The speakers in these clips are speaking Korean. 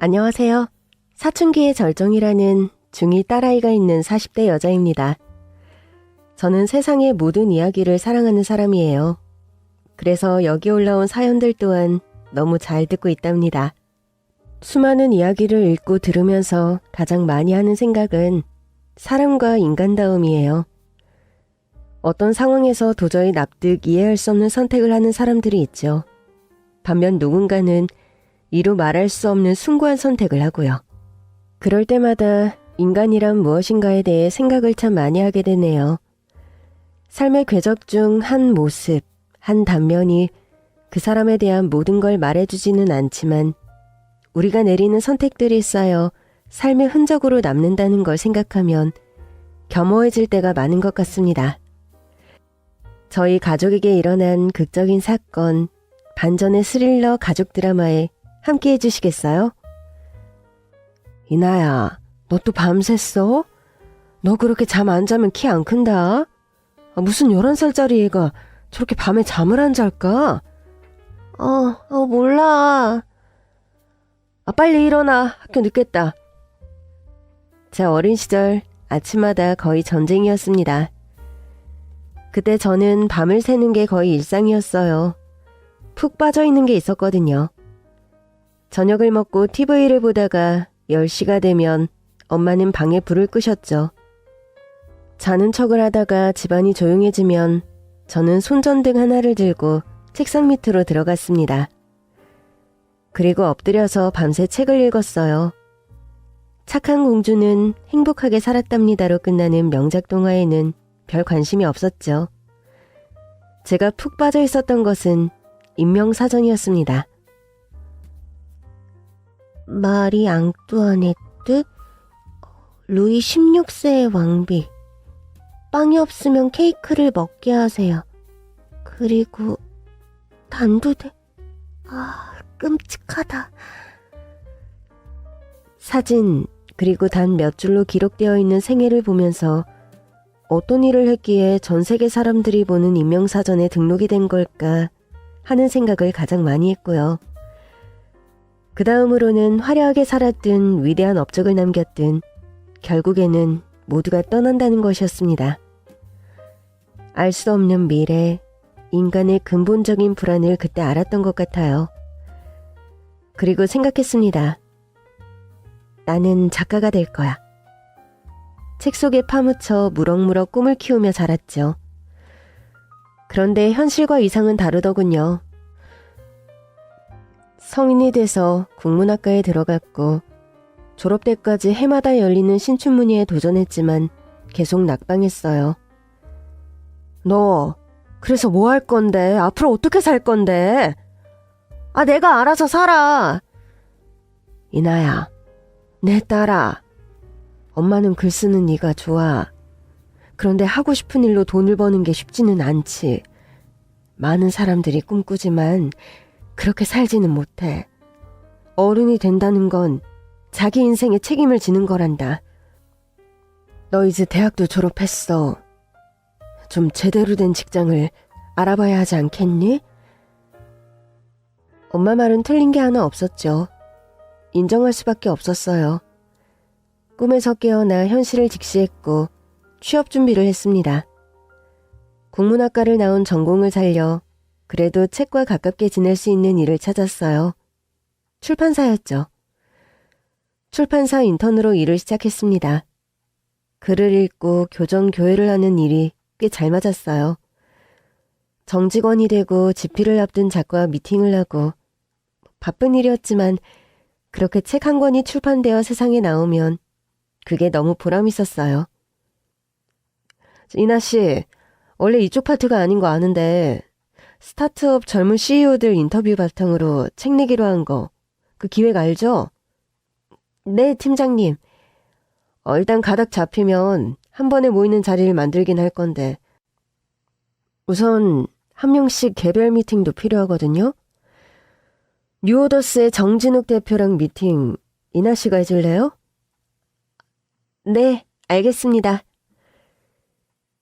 안녕하세요. 사춘기의 절정이라는 중2 딸아이가 있는 40대 여자입니다. 저는 세상의 모든 이야기를 사랑하는 사람이에요. 그래서 여기 올라온 사연들 또한 너무 잘 듣고 있답니다. 수많은 이야기를 읽고 들으면서 가장 많이 하는 생각은 사람과 인간다움이에요. 어떤 상황에서 도저히 납득 이해할 수 없는 선택을 하는 사람들이 있죠. 반면 누군가는 이루 말할 수 없는 숭고한 선택을 하고요. 그럴 때마다 인간이란 무엇인가에 대해 생각을 참 많이 하게 되네요. 삶의 궤적 중 한 모습, 한 단면이 그 사람에 대한 모든 걸 말해주지는 않지만 우리가 내리는 선택들이 쌓여 삶의 흔적으로 남는다는 걸 생각하면 겸허해질 때가 많은 것 같습니다. 저희 가족에게 일어난 극적인 사건, 반전의 스릴러 가족 드라마에 함께 해주시겠어요? 이나야, 너 또 밤샜어? 너 그렇게 잠 안 자면 키 안 큰다? 무슨 11살짜리 애가 저렇게 밤에 잠을 안 잘까? 몰라. 빨리 일어나. 학교 늦겠다. 제 어린 시절 아침마다 거의 전쟁이었습니다. 그때 저는 밤을 새는 게 거의 일상이었어요. 푹 빠져있는 게 있었거든요. 저녁을 먹고 TV를 보다가 10시가 되면 엄마는 방에 불을 끄셨죠. 자는 척을 하다가 집안이 조용해지면 저는 손전등 하나를 들고 책상 밑으로 들어갔습니다. 그리고 엎드려서 밤새 책을 읽었어요. 착한 공주는 행복하게 살았답니다로 끝나는 명작 동화에는 별 관심이 없었죠. 제가 푹 빠져 있었던 것은 인명사전이었습니다. 마리 앙뚜아네트, 루이 16세의 왕비. 빵이 없으면 케이크를 먹게 하세요. 그리고 단두대. 끔찍하다. 사진, 그리고 단 몇 줄로 기록되어 있는 생애를 보면서 어떤 일을 했기에 전 세계 사람들이 보는 인명사전에 등록이 된 걸까 하는 생각을 가장 많이 했고요. 그 다음으로는 화려하게 살았든 위대한 업적을 남겼든 결국에는 모두가 떠난다는 것이었습니다. 알 수 없는 미래, 인간의 근본적인 불안을 그때 알았던 것 같아요. 그리고 생각했습니다. 나는 작가가 될 거야. 책 속에 파묻혀 무럭무럭 꿈을 키우며 자랐죠. 그런데 현실과 이상은 다르더군요. 성인이 돼서 국문학과에 들어갔고 졸업 때까지 해마다 열리는 신춘문예에 도전했지만 계속 낙방했어요. 너 그래서 뭐 할 건데? 앞으로 어떻게 살 건데? 내가 알아서 살아. 이나야, 내 딸아. 엄마는 글 쓰는 네가 좋아. 그런데 하고 싶은 일로 돈을 버는 게 쉽지는 않지. 많은 사람들이 꿈꾸지만 그렇게 살지는 못해. 어른이 된다는 건 자기 인생에 책임을 지는 거란다. 너 이제 대학도 졸업했어. 좀 제대로 된 직장을 알아봐야 하지 않겠니? 엄마 말은 틀린 게 하나 없었죠. 인정할 수밖에 없었어요. 꿈에서 깨어나 현실을 직시했고 취업 준비를 했습니다. 국문학과를 나온 전공을 살려 그래도 책과 가깝게 지낼 수 있는 일을 찾았어요. 출판사였죠. 출판사 인턴으로 일을 시작했습니다. 글을 읽고 교정 교회를 하는 일이 꽤 잘 맞았어요. 정직원이 되고 집필을 앞둔 작가와 미팅을 하고 바쁜 일이었지만 그렇게 책 한 권이 출판되어 세상에 나오면 그게 너무 보람 있었어요. 이나씨, 원래 이쪽 파트가 아닌 거 아는데 스타트업 젊은 CEO들 인터뷰 바탕으로 책 내기로 한 거, 그 기획 알죠? 네, 팀장님. 일단 가닥 잡히면 한 번에 모이는 자리를 만들긴 할 건데 우선 한 명씩 개별 미팅도 필요하거든요. 뉴오더스의 정진욱 대표랑 미팅 이나씨가 해줄래요? 네, 알겠습니다.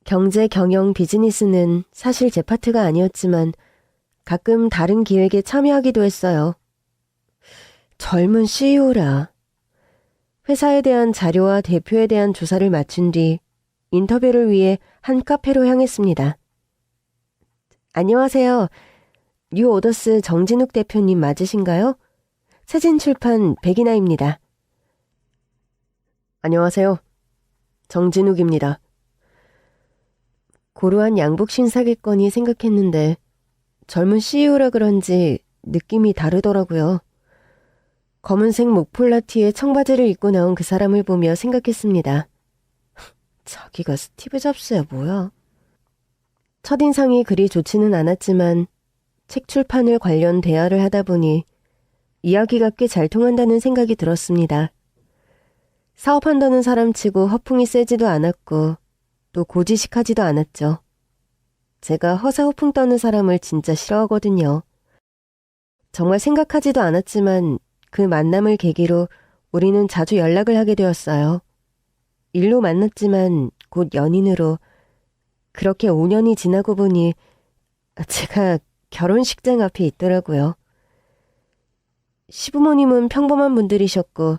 경제, 경영, 비즈니스는 사실 제 파트가 아니었지만 가끔 다른 기획에 참여하기도 했어요. 젊은 CEO라. 회사에 대한 자료와 대표에 대한 조사를 마친 뒤 인터뷰를 위해 한 카페로 향했습니다. 안녕하세요. 뉴 오더스 정진욱 대표님 맞으신가요? 세진출판 백이나입니다. 안녕하세요. 정진욱입니다. 고루한 양복 신사겠거니 생각했는데 젊은 CEO라 그런지 느낌이 다르더라고요. 검은색 목폴라 티에 청바지를 입고 나온 그 사람을 보며 생각했습니다. 자기가 스티브 잡스야 뭐야? 첫인상이 그리 좋지는 않았지만 책 출판을 관련 대화를 하다 보니 이야기가 꽤 잘 통한다는 생각이 들었습니다. 사업한다는 사람치고 허풍이 세지도 않았고 또 고지식하지도 않았죠. 제가 허사 허풍 떠는 사람을 진짜 싫어하거든요. 정말 생각하지도 않았지만 그 만남을 계기로 우리는 자주 연락을 하게 되었어요. 일로 만났지만 곧 연인으로 그렇게 5년이 지나고 보니 제가 결혼식장 앞에 있더라고요. 시부모님은 평범한 분들이셨고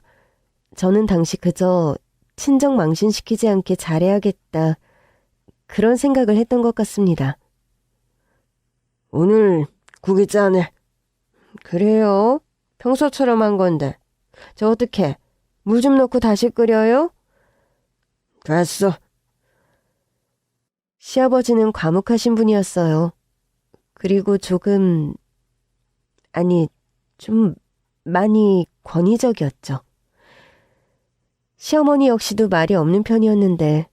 저는 당시 그저 친정 망신시키지 않게 잘해야겠다 그런 생각을 했던 것 같습니다. 오늘 국이 짜네. 그래요? 평소처럼 한 건데. 저 어떡해? 물 좀 넣고 다시 끓여요? 됐어. 시아버지는 과묵하신 분이었어요. 그리고 좀 많이 권위적이었죠. 시어머니 역시도 말이 없는 편이었는데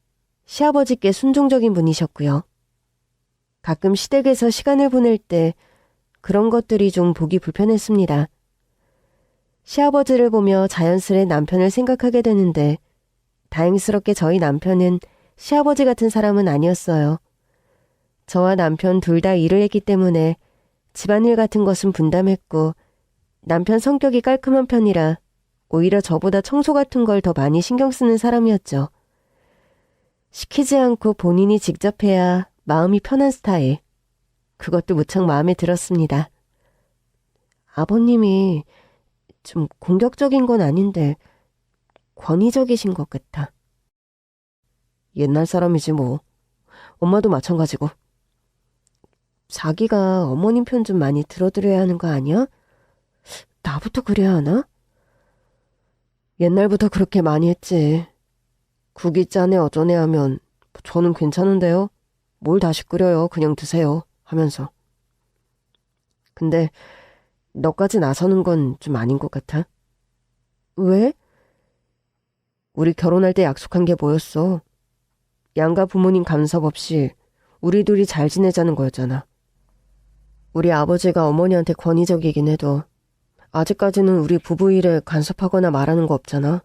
시아버지께 순종적인 분이셨고요. 가끔 시댁에서 시간을 보낼 때 그런 것들이 좀 보기 불편했습니다. 시아버지를 보며 자연스레 남편을 생각하게 되는데 다행스럽게 저희 남편은 시아버지 같은 사람은 아니었어요. 저와 남편 둘 다 일을 했기 때문에 집안일 같은 것은 분담했고 남편 성격이 깔끔한 편이라 오히려 저보다 청소 같은 걸 더 많이 신경 쓰는 사람이었죠. 시키지 않고 본인이 직접 해야 마음이 편한 스타일. 그것도 무척 마음에 들었습니다. 아버님이 좀 공격적인 건 아닌데 권위적이신 것 같아. 옛날 사람이지 뭐. 엄마도 마찬가지고. 자기가 어머님 편 좀 많이 들어드려야 하는 거 아니야? 나부터 그래야 하나? 옛날부터 그렇게 많이 했지. 국이 짜네 어쩌네 하면 저는 괜찮은데요. 뭘 다시 끓여요. 그냥 드세요. 하면서. 근데 너까지 나서는 건 좀 아닌 것 같아. 왜? 우리 결혼할 때 약속한 게 뭐였어? 양가 부모님 간섭 없이 우리 둘이 잘 지내자는 거였잖아. 우리 아버지가 어머니한테 권위적이긴 해도 아직까지는 우리 부부 일에 간섭하거나 말하는 거 없잖아.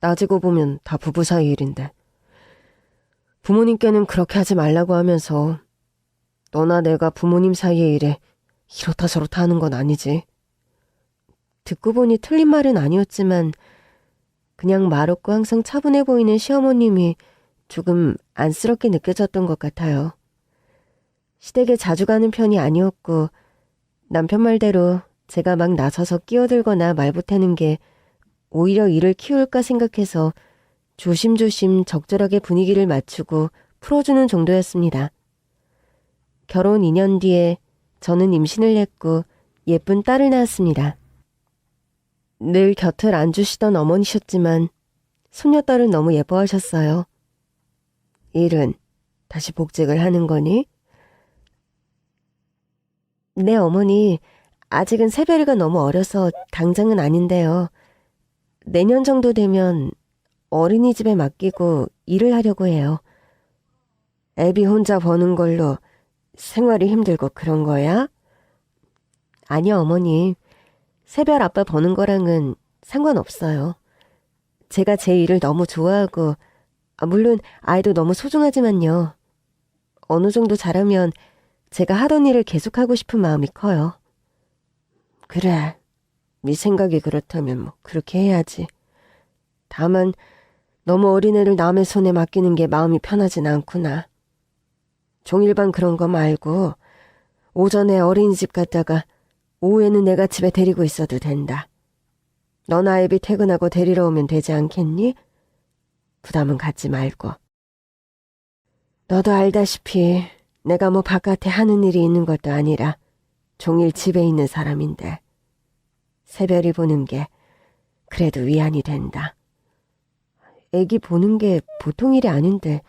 따지고 보면 다 부부 사이 일인데. 부모님께는 그렇게 하지 말라고 하면서 너나 내가 부모님 사이의 일에 이렇다 저렇다 하는 건 아니지. 듣고 보니 틀린 말은 아니었지만 그냥 말없고 항상 차분해 보이는 시어머님이 조금 안쓰럽게 느껴졌던 것 같아요. 시댁에 자주 가는 편이 아니었고 남편 말대로 제가 막 나서서 끼어들거나 말 보태는 게 오히려 일을 키울까 생각해서 조심조심 적절하게 분위기를 맞추고 풀어주는 정도였습니다. 결혼 2년 뒤에 저는 임신을 했고 예쁜 딸을 낳았습니다. 늘 곁을 안주시던 어머니셨지만 손녀딸은 너무 예뻐하셨어요. 일은 다시 복직을 하는 거니? 네, 어머니. 아직은 새별이가 너무 어려서 당장은 아닌데요. 내년 정도 되면 어린이집에 맡기고 일을 하려고 해요. 애비 혼자 버는 걸로 생활이 힘들고 그런 거야? 아니요, 어머니. 새별 아빠 버는 거랑은 상관없어요. 제가 제 일을 너무 좋아하고 물론 아이도 너무 소중하지만요. 어느 정도 자라면 제가 하던 일을 계속하고 싶은 마음이 커요. 그래, 네 생각이 그렇다면 뭐 그렇게 해야지. 다만 너무 어린애를 남의 손에 맡기는 게 마음이 편하진 않구나. 종일반 그런 거 말고 오전에 어린이집 갔다가 오후에는 내가 집에 데리고 있어도 된다. 너나 애비 퇴근하고 데리러 오면 되지 않겠니? 부담은 갖지 말고. 너도 알다시피 내가 뭐 바깥에 하는 일이 있는 것도 아니라 종일 집에 있는 사람인데 새별이 보는 게 그래도 위안이 된다. 애기 보는 게 보통 일이 아닌데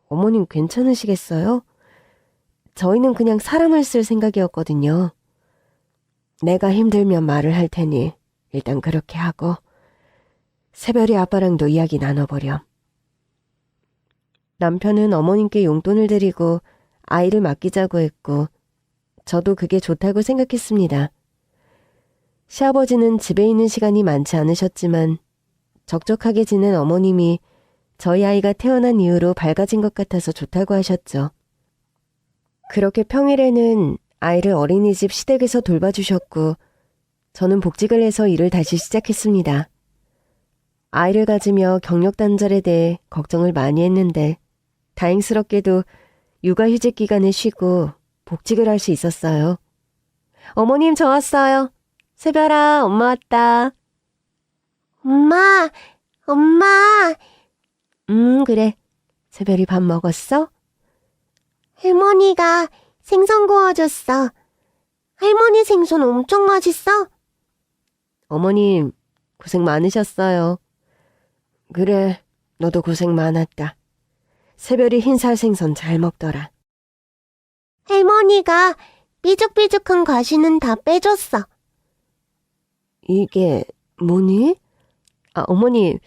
어머님 괜찮으시겠어요? 저희는 그냥 사람을 쓸 생각이었거든요. 내가 힘들면 말을 할 테니 일단 그렇게 하고 새별이 아빠랑도 이야기 나눠보렴. 남편은 어머님께 용돈을 드리고 아이를 맡기자고 했고 저도 그게 좋다고 생각했습니다. 시아버지는 집에 있는 시간이 많지 않으셨지만 적적하게 지낸 어머님이 저희 아이가 태어난 이후로 밝아진 것 같아서 좋다고 하셨죠. 그렇게 평일에는 아이를 어린이집 시댁에서 돌봐주셨고 저는 복직을 해서 일을 다시 시작했습니다. 아이를 가지며 경력 단절에 대해 걱정을 많이 했는데 다행스럽게도 육아휴직 기간에 쉬고 복직을 할 수 있었어요. 어머님 저 왔어요. 새별아 엄마 왔다. 엄마. 그래. 새별이 밥 먹었어? 할머니가 생선 구워줬어. 할머니 생선 엄청 맛있어? 어머님 고생 많으셨어요. 그래, 너도 고생 많았다. 새별이 흰살 생선 잘 먹더라. 할머니가 삐죽삐죽한 가시는 다 빼줬어. 이게 뭐니? 어머님,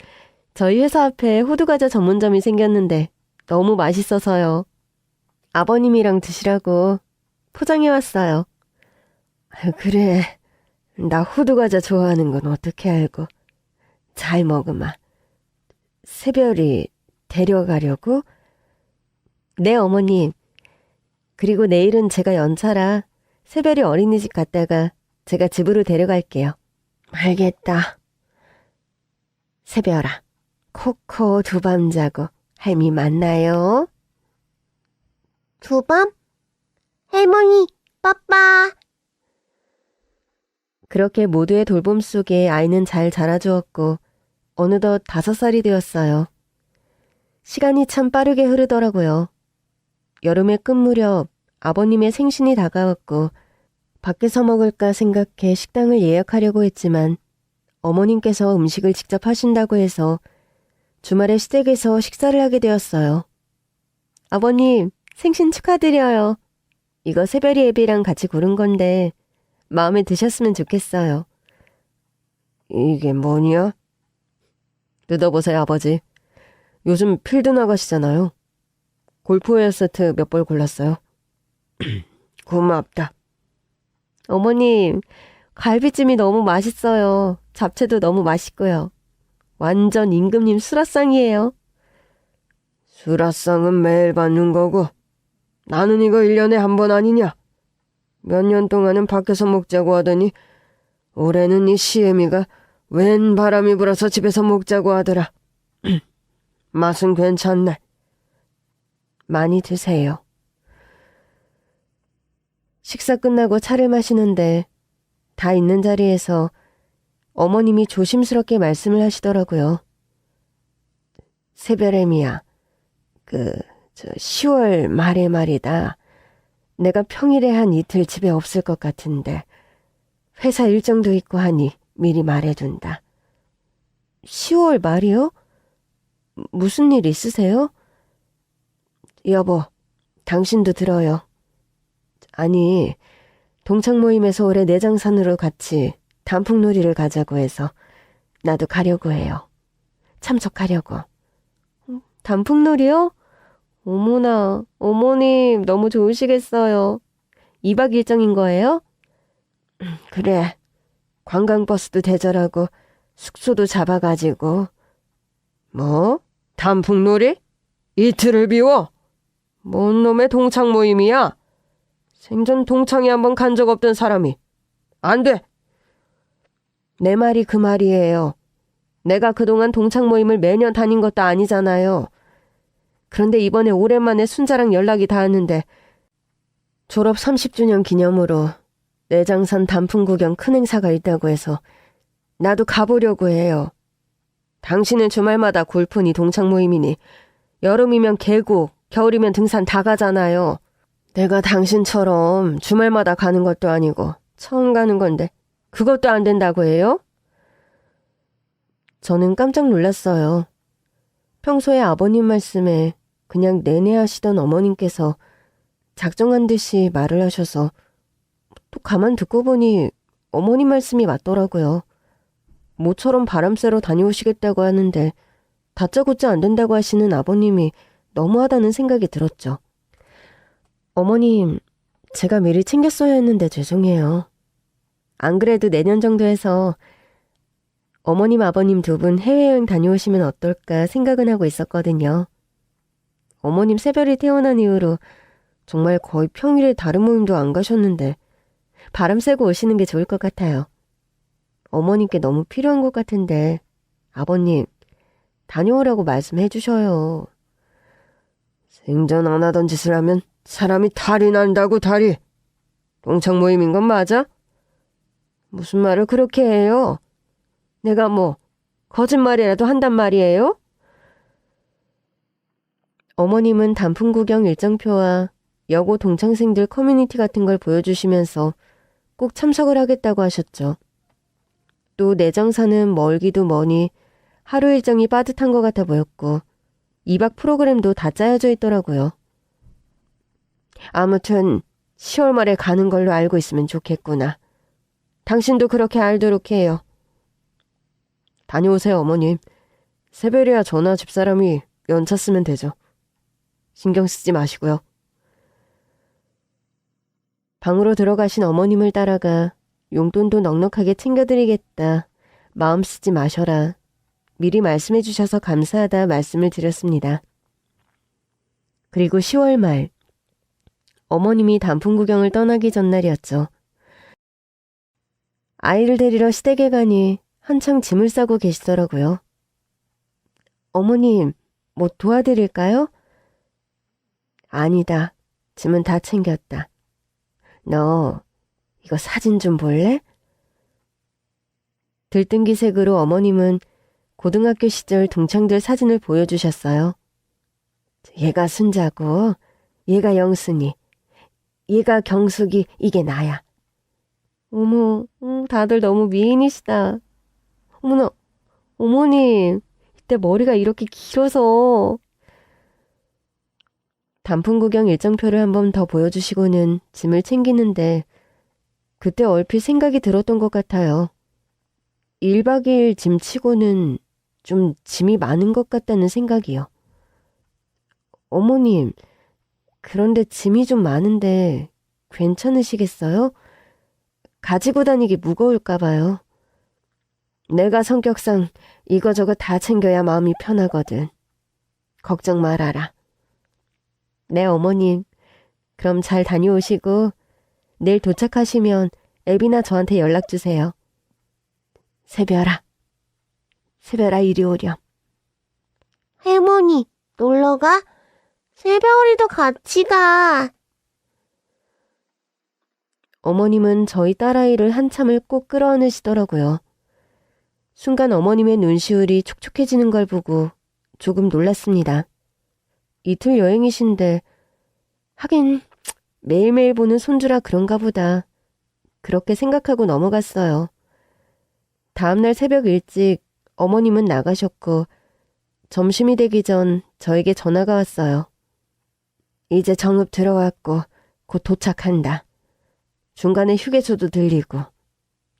저희 회사 앞에 호두과자 전문점이 생겼는데 너무 맛있어서요. 아버님이랑 드시라고 포장해왔어요. 그래, 나 호두과자 좋아하는 건 어떻게 알고. 잘 먹으마. 새별이 데려가려고? 네, 어머님. 그리고 내일은 제가 연차라 새별이 어린이집 갔다가 제가 집으로 데려갈게요. 알겠다. 새별아, 코코 두 밤 자고 할미 만나요. 두 밤? 할머니, 빠빠. 그렇게 모두의 돌봄 속에 아이는 잘 자라주었고 어느덧 5살이 되었어요. 시간이 참 빠르게 흐르더라고요. 여름의 끝 무렵 아버님의 생신이 다가왔고 밖에서 먹을까 생각해 식당을 예약하려고 했지만 어머님께서 음식을 직접 하신다고 해서 주말에 시댁에서 식사를 하게 되었어요. 아버님, 생신 축하드려요. 이거 새별이 애비랑 같이 고른 건데 마음에 드셨으면 좋겠어요. 이게 뭐냐? 뜯어보세요, 아버지. 요즘 필드 나가시잖아요. 골프웨어 세트 몇 벌 골랐어요. 고맙다. 어머님, 갈비찜이 너무 맛있어요. 잡채도 너무 맛있고요. 완전 임금님 수라상이에요. 수라상은 매일 받는 거고 나는 이거 1년에 한 번 아니냐? 몇 년 동안은 밖에서 먹자고 하더니 올해는 이 시애미가 웬 바람이 불어서 집에서 먹자고 하더라. 맛은 괜찮네. 많이 드세요. 식사 끝나고 차를 마시는데 다 있는 자리에서 어머님이 조심스럽게 말씀을 하시더라고요. 새별애미야, 10월 말에 말이다. 내가 평일에 한 이틀 집에 없을 것 같은데 회사 일정도 있고 하니 미리 말해둔다. 10월 말이요? 무슨 일 있으세요? 여보, 당신도 들어요. 아니, 동창 모임에서 올해 내장산으로 같이 단풍놀이를 가자고 해서 나도 가려고 해요. 참석하려고. 단풍놀이요? 어머나, 어머님 너무 좋으시겠어요. 2박 일정인 거예요? 그래, 관광버스도 대절하고 숙소도 잡아가지고. 뭐? 단풍놀이? 이틀을 비워? 뭔 놈의 동창 모임이야? 생전 동창회 한번 간 적 없던 사람이. 안 돼! 내 말이 그 말이에요. 내가 그동안 동창 모임을 매년 다닌 것도 아니잖아요. 그런데 이번에 오랜만에 순자랑 연락이 닿았는데 졸업 30주년 기념으로 내장산 단풍 구경 큰 행사가 있다고 해서 나도 가보려고 해요. 당신은 주말마다 골프니 동창 모임이니 여름이면 계곡, 겨울이면 등산 다 가잖아요. 내가 당신처럼 주말마다 가는 것도 아니고 처음 가는 건데 그것도 안 된다고 해요? 저는 깜짝 놀랐어요. 평소에 아버님 말씀에 그냥 내내하시던 어머님께서 작정한 듯이 말을 하셔서 또 가만 듣고 보니 어머님 말씀이 맞더라고요. 모처럼 바람 쐬러 다녀오시겠다고 하는데 다짜고짜 안 된다고 하시는 아버님이 너무하다는 생각이 들었죠. 어머님, 제가 미리 챙겼어야 했는데 죄송해요. 안 그래도 내년 정도 해서 어머님, 아버님 두 분 해외여행 다녀오시면 어떨까 생각은 하고 있었거든요. 어머님 새별이 태어난 이후로 정말 거의 평일에 다른 모임도 안 가셨는데 바람 쐬고 오시는 게 좋을 것 같아요. 어머님께 너무 필요한 것 같은데 아버님, 다녀오라고 말씀해 주셔요. 생전 안 하던 짓을 하면 사람이 탈이 난다고 탈이. 동창 모임인 건 맞아? 무슨 말을 그렇게 해요? 내가 뭐 거짓말이라도 한단 말이에요? 어머님은 단풍 구경 일정표와 여고 동창생들 커뮤니티 같은 걸 보여주시면서 꼭 참석을 하겠다고 하셨죠. 또 내정사는 멀기도 머니 하루 일정이 빠듯한 것 같아 보였고 2박 프로그램도 다 짜여져 있더라고요. 아무튼 10월 말에 가는 걸로 알고 있으면 좋겠구나. 당신도 그렇게 알도록 해요. 다녀오세요, 어머님. 새별이야 저나 집사람이 연차 쓰면 되죠. 신경 쓰지 마시고요. 방으로 들어가신 어머님을 따라가 용돈도 넉넉하게 챙겨드리겠다. 마음 쓰지 마셔라. 미리 말씀해 주셔서 감사하다 말씀을 드렸습니다. 그리고 10월 말, 어머님이 단풍 구경을 떠나기 전날이었죠. 아이를 데리러 시댁에 가니 한창 짐을 싸고 계시더라고요. 어머님, 뭐 도와드릴까요? 아니다. 짐은 다 챙겼다. 너 이거 사진 좀 볼래? 들뜬기색으로 어머님은 고등학교 시절 동창들 사진을 보여주셨어요. 얘가 순자고 얘가 영순이, 얘가 경숙이, 이게 나야. 어머, 다들 너무 미인이시다. 어머나, 어머님, 이때 머리가 이렇게 길어서. 단풍 구경 일정표를 한 번 더 보여주시고는 짐을 챙기는데 그때 얼핏 생각이 들었던 것 같아요. 1박 2일 짐 치고는 좀 짐이 많은 것 같다는 생각이요. 어머님, 그런데 짐이 좀 많은데 괜찮으시겠어요? 가지고 다니기 무거울까 봐요. 내가 성격상 이거저거 다 챙겨야 마음이 편하거든. 걱정 말아라. 네, 어머님. 그럼 잘 다녀오시고 내일 도착하시면 애비나 저한테 연락 주세요. 새별아 이리 오렴. 할머니, 놀러가? 새별이도 같이 가. 어머님은 저희 딸아이를 한참을 꼭 끌어안으시더라고요. 순간 어머님의 눈시울이 촉촉해지는 걸 보고 조금 놀랐습니다. 이틀 여행이신데 하긴 매일매일 보는 손주라 그런가 보다. 그렇게 생각하고 넘어갔어요. 다음날 새벽 일찍 어머님은 나가셨고 점심이 되기 전 저에게 전화가 왔어요. 이제 정읍 들어왔고 곧 도착한다. 중간에 휴게소도 들리고.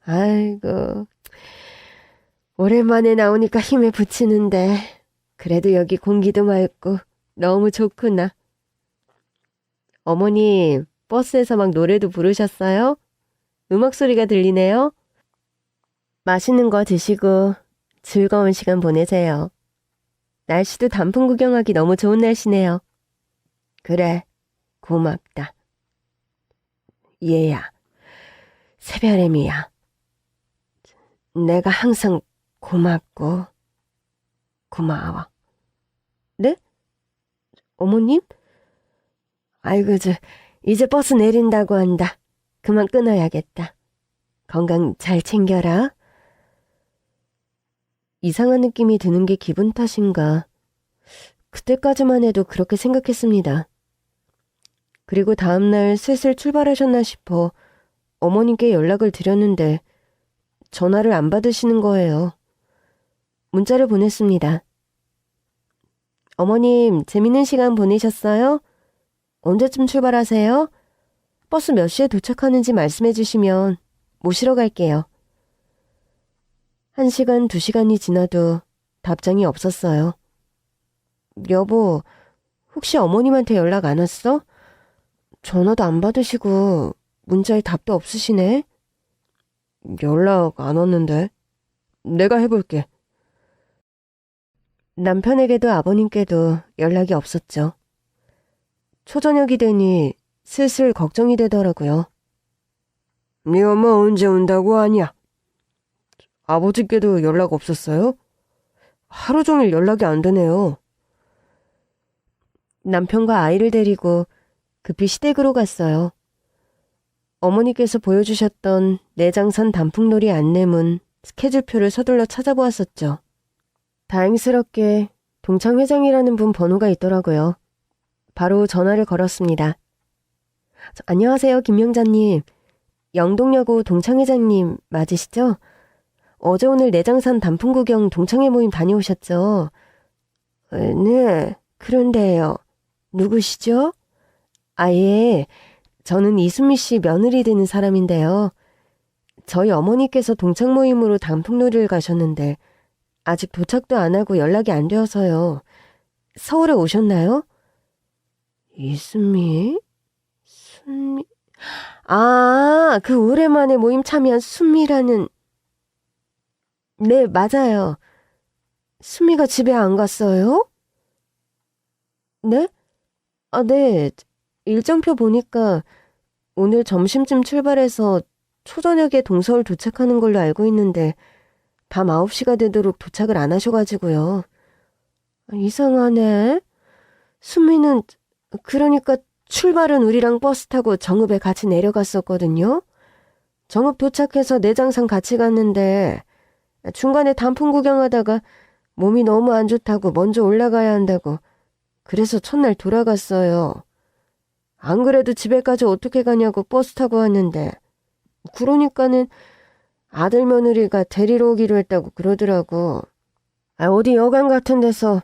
아이고, 오랜만에 나오니까 힘에 부치는데 그래도 여기 공기도 맑고 너무 좋구나. 어머님, 버스에서 막 노래도 부르셨어요? 음악 소리가 들리네요. 맛있는 거 드시고 즐거운 시간 보내세요. 날씨도 단풍 구경하기 너무 좋은 날씨네요. 그래, 고맙다. 얘야, 새별애미야. 내가 항상 고맙고 고마워. 네? 어머님? 아이고, 이제 버스 내린다고 한다. 그만 끊어야겠다. 건강 잘 챙겨라. 이상한 느낌이 드는 게 기분 탓인가. 그때까지만 해도 그렇게 생각했습니다. 그리고 다음날 슬슬 출발하셨나 싶어 어머님께 연락을 드렸는데 전화를 안 받으시는 거예요. 문자를 보냈습니다. 어머님, 재밌는 시간 보내셨어요? 언제쯤 출발하세요? 버스 몇 시에 도착하는지 말씀해 주시면 모시러 갈게요. 1시간, 2시간이 지나도 답장이 없었어요. 여보, 혹시 어머님한테 연락 안 왔어? 전화도 안 받으시고 문자에 답도 없으시네? 연락 안 왔는데. 내가 해볼게. 남편에게도 아버님께도 연락이 없었죠. 초저녁이 되니 슬슬 걱정이 되더라고요. 네 엄마 언제 온다고 하냐? 아버지께도 연락 없었어요? 하루 종일 연락이 안 되네요. 남편과 아이를 데리고 급히 시댁으로 갔어요. 어머니께서 보여주셨던 내장산 단풍놀이 안내문 스케줄표를 서둘러 찾아보았었죠. 다행스럽게 동창회장이라는 분 번호가 있더라고요. 바로 전화를 걸었습니다. 안녕하세요, 김명자님. 영동여고 동창회장님 맞으시죠? 어제 오늘 내장산 단풍구경 동창회 모임 다녀오셨죠? 네, 그런데요. 누구시죠? 예, 저는 이수미 씨 며느리 되는 사람인데요. 저희 어머니께서 동창 모임으로 단풍놀이를 가셨는데 아직 도착도 안 하고 연락이 안 되어서요. 서울에 오셨나요? 이수미? 순미? 그 오랜만에 모임 참여한 순미라는... 네, 맞아요. 순미가 집에 안 갔어요? 네? 네. 일정표 보니까 오늘 점심쯤 출발해서 초저녁에 동서울 도착하는 걸로 알고 있는데 밤 9시가 되도록 도착을 안 하셔가지고요. 이상하네. 순미는 그러니까 출발은 우리랑 버스 타고 정읍에 같이 내려갔었거든요. 정읍 도착해서 내장산 같이 갔는데 중간에 단풍 구경하다가 몸이 너무 안 좋다고 먼저 올라가야 한다고 그래서 첫날 돌아갔어요. 안 그래도 집에까지 어떻게 가냐고 버스 타고 왔는데 그러니까는 아들 며느리가 데리러 오기로 했다고 그러더라고. 어디 여관 같은 데서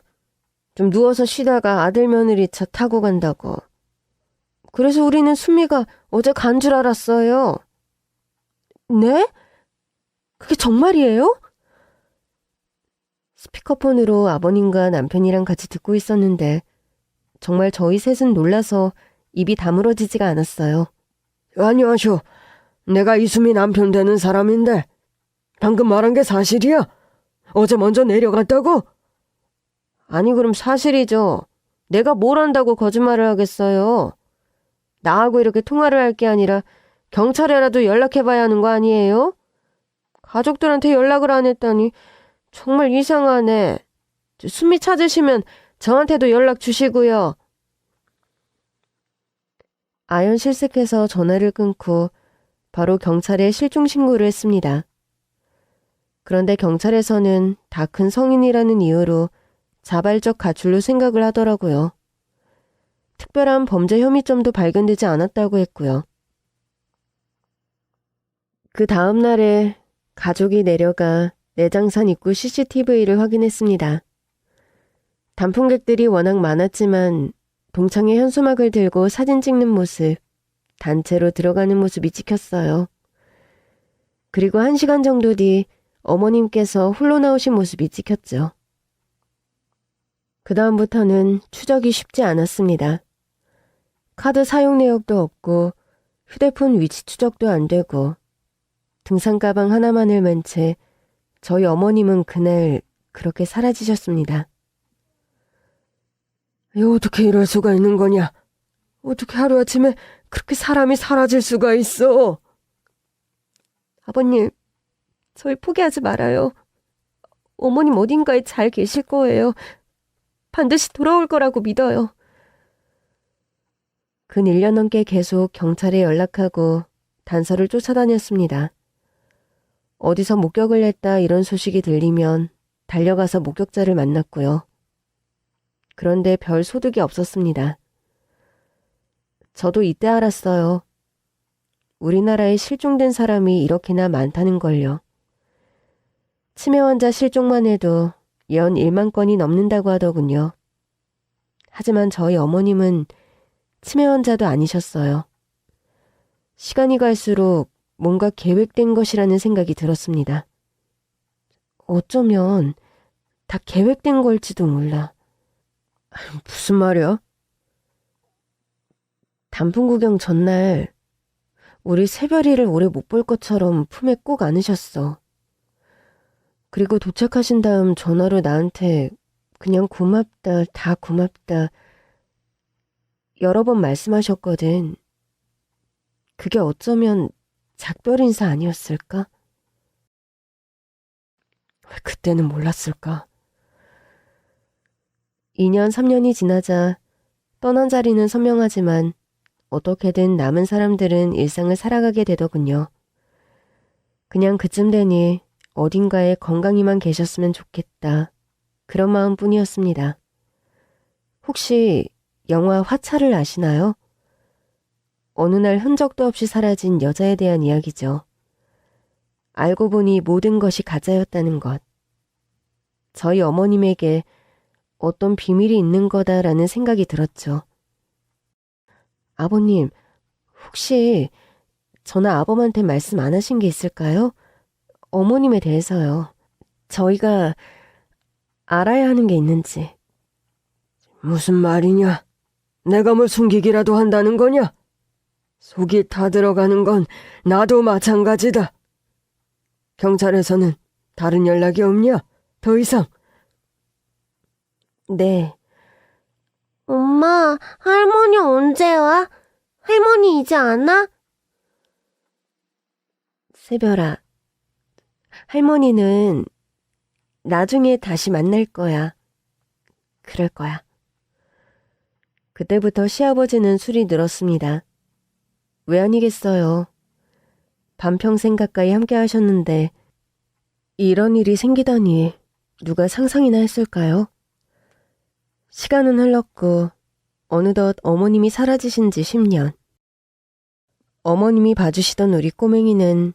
좀 누워서 쉬다가 아들 며느리 차 타고 간다고. 그래서 우리는 순미가 어제 간 줄 알았어요. 네? 그게 정말이에요? 스피커폰으로 아버님과 남편이랑 같이 듣고 있었는데 정말 저희 셋은 놀라서 입이 다물어지지가 않았어요. 안녕하쇼. 내가 이수미 남편 되는 사람인데 방금 말한 게 사실이야? 어제 먼저 내려갔다고? 아니 그럼 사실이죠. 내가 뭘 안다고 거짓말을 하겠어요. 나하고 이렇게 통화를 할 게 아니라 경찰에라도 연락해봐야 하는 거 아니에요? 가족들한테 연락을 안 했다니 정말 이상하네. 수미 찾으시면 저한테도 연락 주시고요. 아연 실색해서 전화를 끊고 바로 경찰에 실종 신고를 했습니다. 그런데 경찰에서는 다 큰 성인이라는 이유로 자발적 가출로 생각을 하더라고요. 특별한 범죄 혐의점도 발견되지 않았다고 했고요. 그 다음 날에 가족이 내려가 내장산 입구 CCTV를 확인했습니다. 단풍객들이 워낙 많았지만 동창회 현수막을 들고 사진 찍는 모습, 단체로 들어가는 모습이 찍혔어요. 그리고 1시간 정도 뒤 어머님께서 홀로 나오신 모습이 찍혔죠. 그 다음부터는 추적이 쉽지 않았습니다. 카드 사용 내역도 없고 휴대폰 위치 추적도 안 되고 등산 가방 하나만을 맨 채 저희 어머님은 그날 그렇게 사라지셨습니다. 어떻게 이럴 수가 있는 거냐? 어떻게 하루아침에 그렇게 사람이 사라질 수가 있어? 아버님, 저희 포기하지 말아요. 어머님 어딘가에 잘 계실 거예요. 반드시 돌아올 거라고 믿어요. 근 1년 넘게 계속 경찰에 연락하고 단서를 쫓아다녔습니다. 어디서 목격을 했다 이런 소식이 들리면 달려가서 목격자를 만났고요. 그런데 별 소득이 없었습니다. 저도 이때 알았어요. 우리나라에 실종된 사람이 이렇게나 많다는 걸요. 치매 환자 실종만 해도 연 1만 건이 넘는다고 하더군요. 하지만 저희 어머님은 치매 환자도 아니셨어요. 시간이 갈수록 뭔가 계획된 것이라는 생각이 들었습니다. 어쩌면 다 계획된 걸지도 몰라. 무슨 말이야? 단풍 구경 전날 우리 새별이를 오래 못 볼 것처럼 품에 꼭 안으셨어. 그리고 도착하신 다음 전화로 나한테 그냥 고맙다, 다 고맙다 여러 번 말씀하셨거든. 그게 어쩌면 작별 인사 아니었을까? 왜 그때는 몰랐을까? 2년, 3년이 지나자 떠난 자리는 선명하지만 어떻게든 남은 사람들은 일상을 살아가게 되더군요. 그냥 그쯤 되니 어딘가에 건강히만 계셨으면 좋겠다. 그런 마음뿐이었습니다. 혹시 영화 화차를 아시나요? 어느 날 흔적도 없이 사라진 여자에 대한 이야기죠. 알고 보니 모든 것이 가짜였다는 것. 저희 어머님에게 어떤 비밀이 있는 거다라는 생각이 들었죠. 아버님, 혹시 저나 아범한테 말씀 안 하신 게 있을까요? 어머님에 대해서요. 저희가 알아야 하는 게 있는지. 무슨 말이냐? 내가 뭘 숨기기라도 한다는 거냐? 속이 다 들어가는 건 나도 마찬가지다. 경찰에서는 다른 연락이 없냐? 더 이상. 네. 엄마, 할머니 언제 와? 할머니 이제 안 와? 새별아, 할머니는 나중에 다시 만날 거야. 그럴 거야. 그때부터 시아버지는 술이 늘었습니다. 왜 아니겠어요. 반평생 가까이 함께 하셨는데 이런 일이 생기다니 누가 상상이나 했을까요? 시간은 흘렀고 어느덧 어머님이 사라지신 지 10년. 어머님이 봐주시던 우리 꼬맹이는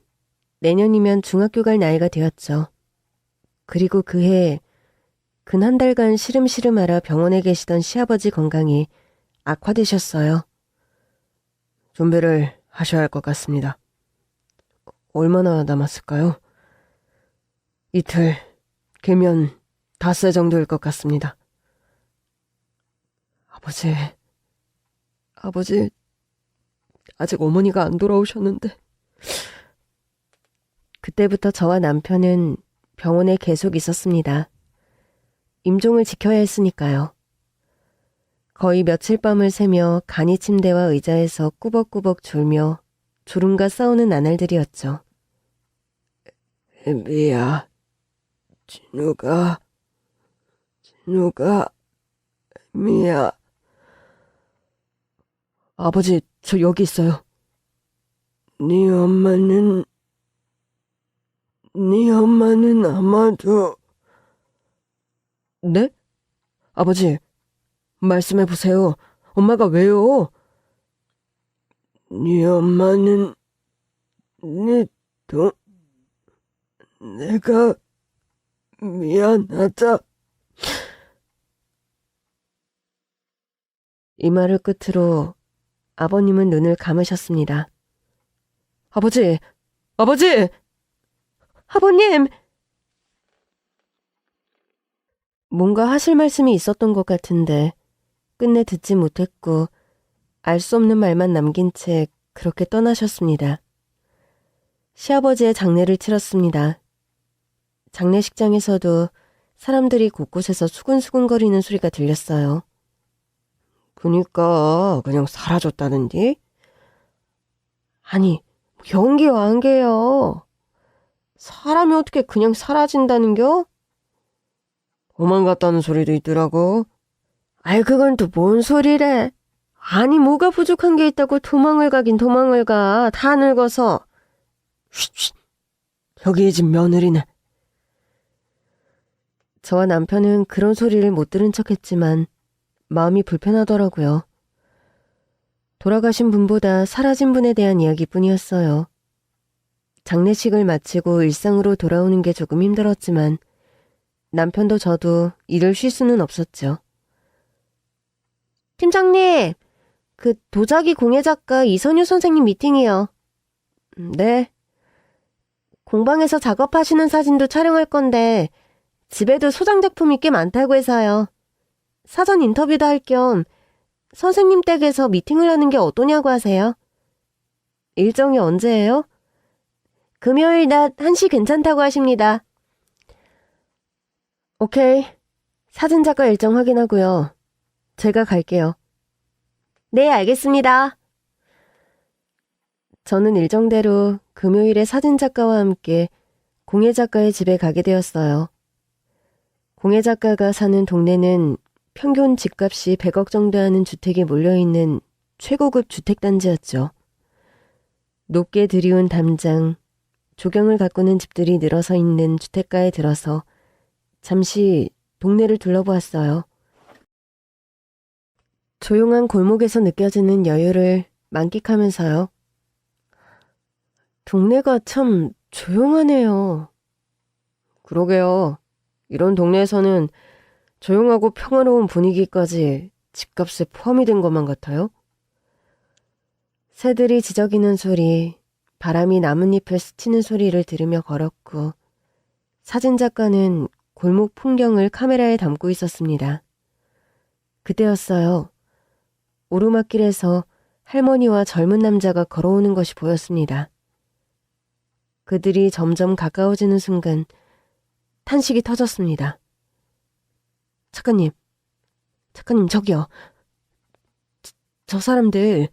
내년이면 중학교 갈 나이가 되었죠. 그리고 그해 근 한 달간 시름시름 앓아 병원에 계시던 시아버지 건강이 악화되셨어요. 준비를 하셔야 할 것 같습니다. 얼마나 남았을까요? 이틀, 길면 닷새 정도일 것 같습니다. 아버지, 아직 어머니가 안 돌아오셨는데. 그때부터 저와 남편은 병원에 계속 있었습니다. 임종을 지켜야 했으니까요. 거의 며칠 밤을 새며 간이 침대와 의자에서 꾸벅꾸벅 졸며 졸음과 싸우는 나날들이었죠. 미야, 진우가, 미야. 아버지, 저 여기 있어요. 네 엄마는 아마도... 네? 아버지, 말씀해보세요. 엄마가 왜요? 네 엄마는 내가 미안하다. 이 말을 끝으로 아버님은 눈을 감으셨습니다. 아버지! 아버님! 뭔가 하실 말씀이 있었던 것 같은데 끝내 듣지 못했고 알 수 없는 말만 남긴 채 그렇게 떠나셨습니다. 시아버지의 장례를 치렀습니다. 장례식장에서도 사람들이 곳곳에서 수근수근거리는 소리가 들렸어요. 그니까 그냥 사라졌다는디? 아니, 연기 완개요. 사람이 어떻게 그냥 사라진다는겨? 도망갔다는 소리도 있더라고. 아이, 그건 또 뭔 소리래. 아니, 뭐가 부족한 게 있다고 도망을 가. 다 늙어서. 쉿. 여기 이 집 며느리네. 저와 남편은 그런 소리를 못 들은 척했지만 마음이 불편하더라고요. 돌아가신 분보다 사라진 분에 대한 이야기뿐이었어요. 장례식을 마치고 일상으로 돌아오는 게 조금 힘들었지만 남편도 저도 일을 쉴 수는 없었죠. 팀장님, 그 도자기 공예 작가 이선유 선생님 미팅이요. 네, 공방에서 작업하시는 사진도 촬영할 건데 집에도 소장 작품이 꽤 많다고 해서요. 사전 인터뷰도 할 겸 선생님 댁에서 미팅을 하는 게 어떠냐고 하세요. 일정이 언제예요? 금요일 낮 1시 괜찮다고 하십니다. 오케이. 사진작가 일정 확인하고요. 제가 갈게요. 네, 알겠습니다. 저는 일정대로 금요일에 사진작가와 함께 공예작가의 집에 가게 되었어요. 공예작가가 사는 동네는 평균 집값이 100억 정도 하는 주택이 몰려있는 최고급 주택단지였죠. 높게 들이운 담장, 조경을 가꾸는 집들이 늘어서 있는 주택가에 들어서 잠시 동네를 둘러보았어요. 조용한 골목에서 느껴지는 여유를 만끽하면서요. 동네가 참 조용하네요. 그러게요. 이런 동네에서는 조용하고 평화로운 분위기까지 집값에 포함이 된 것만 같아요. 새들이 지저귀는 소리, 바람이 나뭇잎을 스치는 소리를 들으며 걸었고 사진작가는 골목 풍경을 카메라에 담고 있었습니다. 그때였어요. 오르막길에서 할머니와 젊은 남자가 걸어오는 것이 보였습니다. 그들이 점점 가까워지는 순간 탄식이 터졌습니다. 작가님 저기요. 저 사람들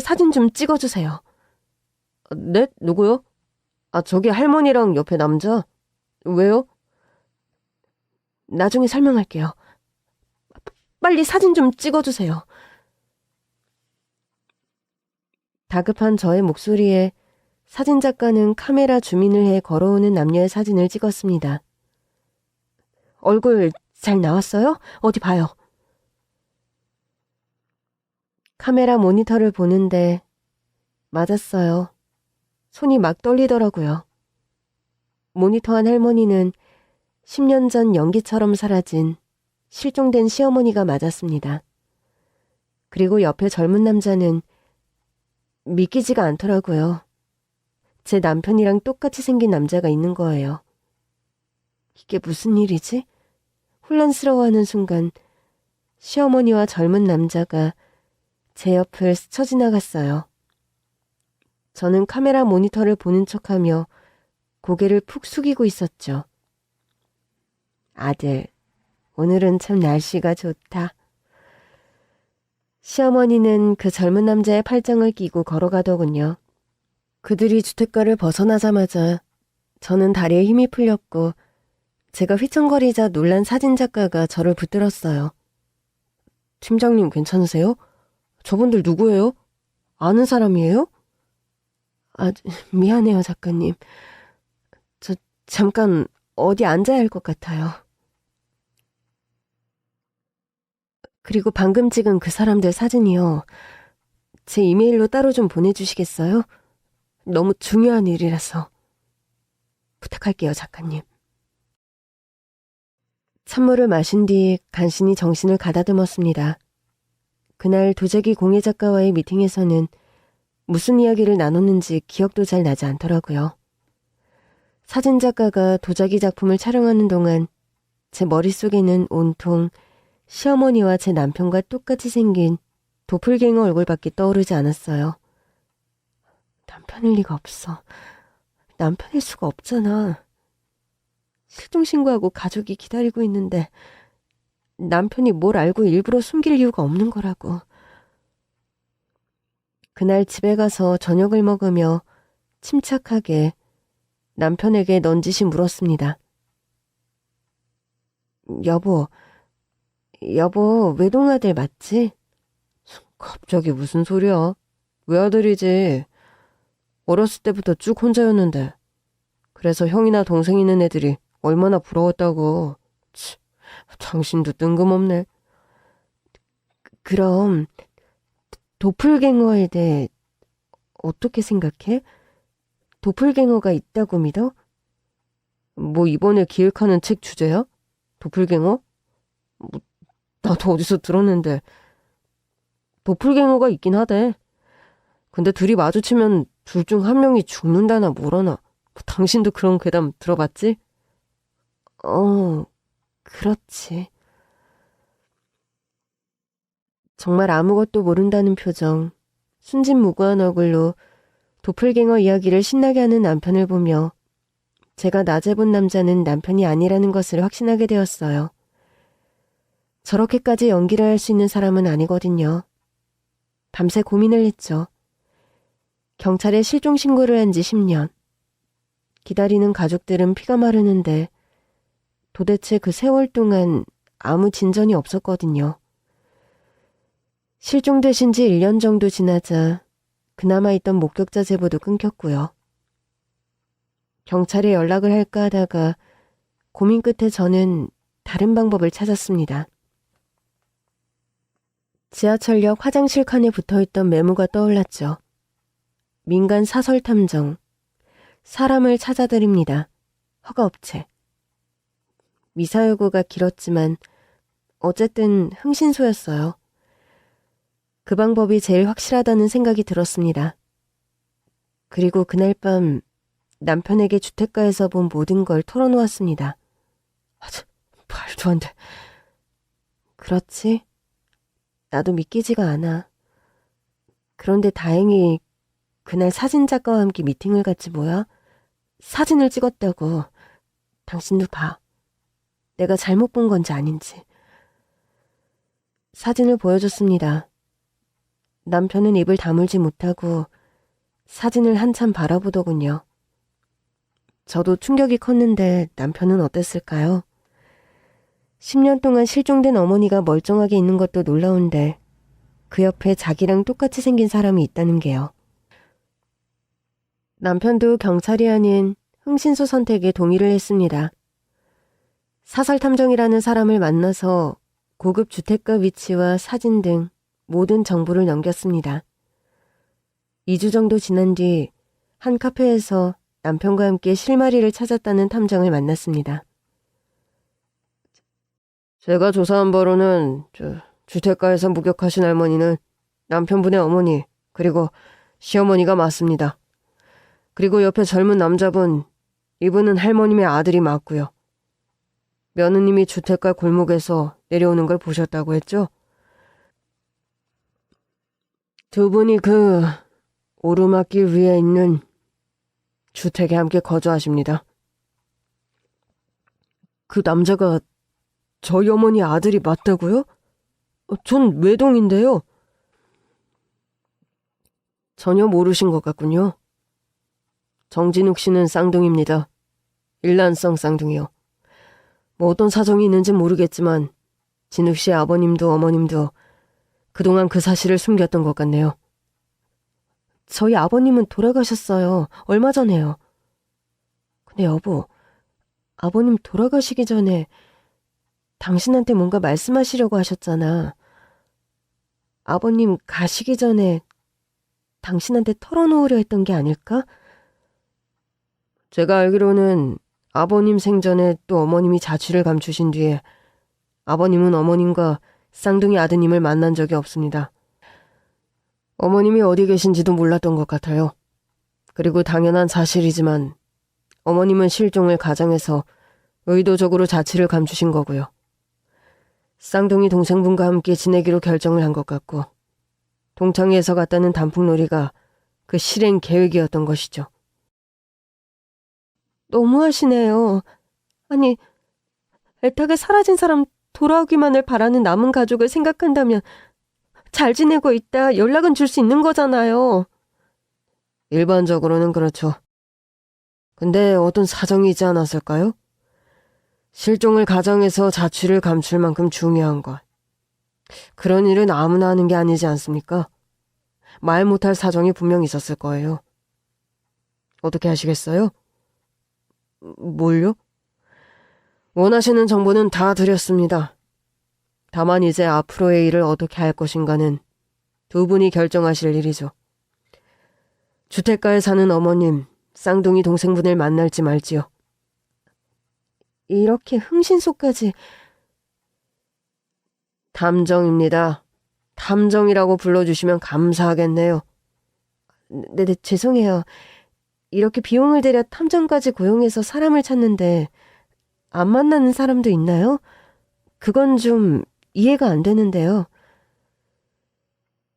사진 좀 찍어주세요. 네? 누구요? 저기 할머니랑 옆에 남자? 왜요? 나중에 설명할게요. 빨리 사진 좀 찍어주세요. 다급한 저의 목소리에 사진작가는 카메라 주민을 해 걸어오는 남녀의 사진을 찍었습니다. 얼굴 잘 나왔어요? 어디 봐요. 카메라 모니터를 보는데 맞았어요. 손이 막 떨리더라고요. 모니터한 할머니는 10년 전 연기처럼 사라진 실종된 시어머니가 맞았습니다. 그리고 옆에 젊은 남자는 믿기지가 않더라고요. 제 남편이랑 똑같이 생긴 남자가 있는 거예요. 이게 무슨 일이지? 혼란스러워하는 순간 시어머니와 젊은 남자가 제 옆을 스쳐 지나갔어요. 저는 카메라 모니터를 보는 척하며 고개를 푹 숙이고 있었죠. 아들, 오늘은 참 날씨가 좋다. 시어머니는 그 젊은 남자의 팔짱을 끼고 걸어가더군요. 그들이 주택가를 벗어나자마자 저는 다리에 힘이 풀렸고 제가 휘청거리자 놀란 사진작가가 저를 붙들었어요. 팀장님 괜찮으세요? 저분들 누구예요? 아는 사람이에요? 미안해요, 작가님. 저 잠깐 어디 앉아야 할 것 같아요. 그리고 방금 찍은 그 사람들 사진이요. 제 이메일로 따로 좀 보내주시겠어요? 너무 중요한 일이라서. 부탁할게요, 작가님. 찬물을 마신 뒤 간신히 정신을 가다듬었습니다. 그날 도자기 공예 작가와의 미팅에서는 무슨 이야기를 나눴는지 기억도 잘 나지 않더라고요. 사진작가가 도자기 작품을 촬영하는 동안 제 머릿속에는 온통 시어머니와 제 남편과 똑같이 생긴 도플갱어 얼굴밖에 떠오르지 않았어요. 남편일 리가 없어. 남편일 수가 없잖아. 실종신고하고 가족이 기다리고 있는데 남편이 뭘 알고 일부러 숨길 이유가 없는 거라고. 그날 집에 가서 저녁을 먹으며 침착하게 남편에게 넌지시 물었습니다. 여보, 외동아들 맞지? 갑자기 무슨 소리야? 외아들이지. 어렸을 때부터 쭉 혼자였는데. 그래서 형이나 동생 있는 애들이 얼마나 부러웠다고. 치, 당신도 뜬금없네. 그럼 도플갱어에 대해 어떻게 생각해? 도플갱어가 있다고 믿어? 뭐 이번에 기획하는 책 주제야? 도플갱어? 뭐, 나도 어디서 들었는데 도플갱어가 있긴 하대. 근데 둘이 마주치면 둘 중 한 명이 죽는다나 뭐라나. 뭐 당신도 그런 괴담 들어봤지? 그렇지. 정말 아무것도 모른다는 표정, 순진무구한 얼굴로 도플갱어 이야기를 신나게 하는 남편을 보며 제가 낮에 본 남자는 남편이 아니라는 것을 확신하게 되었어요. 저렇게까지 연기를 할 수 있는 사람은 아니거든요. 밤새 고민을 했죠. 경찰에 실종 신고를 한 지 10년. 기다리는 가족들은 피가 마르는데 도대체 그 세월 동안 아무 진전이 없었거든요. 실종되신 지 1년 정도 지나자 그나마 있던 목격자 제보도 끊겼고요. 경찰에 연락을 할까 하다가 고민 끝에 저는 다른 방법을 찾았습니다. 지하철역 화장실 칸에 붙어있던 메모가 떠올랐죠. 민간 사설 탐정, 사람을 찾아드립니다. 허가업체. 미사여구가 길었지만 어쨌든 흥신소였어요. 그 방법이 제일 확실하다는 생각이 들었습니다. 그리고 그날 밤 남편에게 주택가에서 본 모든 걸 털어놓았습니다. 말도 안 돼. 그렇지? 나도 믿기지가 않아. 그런데 다행히 그날 사진작가와 함께 미팅을 갔지 뭐야? 사진을 찍었다고. 당신도 봐. 내가 잘못 본 건지 아닌지. 사진을 보여줬습니다. 남편은 입을 다물지 못하고 사진을 한참 바라보더군요. 저도 충격이 컸는데 남편은 어땠을까요? 10년 동안 실종된 어머니가 멀쩡하게 있는 것도 놀라운데 그 옆에 자기랑 똑같이 생긴 사람이 있다는 게요. 남편도 경찰이 아닌 흥신소 선택에 동의를 했습니다. 사설탐정이라는 사람을 만나서 고급 주택가 위치와 사진 등 모든 정보를 넘겼습니다. 2주 정도 지난 뒤 한 카페에서 남편과 함께 실마리를 찾았다는 탐정을 만났습니다. 제가 조사한 바로는 주택가에서 목격하신 할머니는 남편분의 어머니 그리고 시어머니가 맞습니다. 그리고 옆에 젊은 남자분, 이분은 할머님의 아들이 맞고요. 며느님이 주택가 골목에서 내려오는 걸 보셨다고 했죠? 두 분이 그 오르막길 위에 있는 주택에 함께 거주하십니다. 그 남자가 저희 어머니 아들이 맞다고요? 전 외동인데요. 전혀 모르신 것 같군요. 정진욱 씨는 쌍둥이입니다. 일란성 쌍둥이요. 뭐 어떤 사정이 있는지 모르겠지만 진욱 씨의 아버님도 어머님도 그동안 그 사실을 숨겼던 것 같네요. 저희 아버님은 돌아가셨어요. 얼마 전에요. 근데 여보, 아버님 돌아가시기 전에 당신한테 뭔가 말씀하시려고 하셨잖아. 아버님 가시기 전에 당신한테 털어놓으려 했던 게 아닐까? 제가 알기로는 아버님 생전에 또 어머님이 자취를 감추신 뒤에 아버님은 어머님과 쌍둥이 아드님을 만난 적이 없습니다. 어머님이 어디 계신지도 몰랐던 것 같아요. 그리고 당연한 사실이지만 어머님은 실종을 가장해서 의도적으로 자취를 감추신 거고요. 쌍둥이 동생분과 함께 지내기로 결정을 한 것 같고 동창회에서 갔다는 단풍놀이가 그 실행 계획이었던 것이죠. 너무하시네요. 아니, 애타게 사라진 사람 돌아오기만을 바라는 남은 가족을 생각한다면 잘 지내고 있다 연락은 줄 수 있는 거잖아요. 일반적으로는 그렇죠. 근데 어떤 사정이 있지 않았을까요? 실종을 가정해서 자취를 감출 만큼 중요한 것. 그런 일은 아무나 하는 게 아니지 않습니까? 말 못할 사정이 분명 있었을 거예요. 어떻게 하시겠어요? 뭘요? 원하시는 정보는 다 드렸습니다. 다만 이제 앞으로의 일을 어떻게 할 것인가는 두 분이 결정하실 일이죠. 주택가에 사는 어머님, 쌍둥이 동생분을 만날지 말지요. 이렇게 흥신소까지. 탐정입니다. 탐정이라고 불러주시면 감사하겠네요. 네, 죄송해요. 이렇게 비용을 들여 탐정까지 고용해서 사람을 찾는데 안 만나는 사람도 있나요? 그건 좀 이해가 안 되는데요.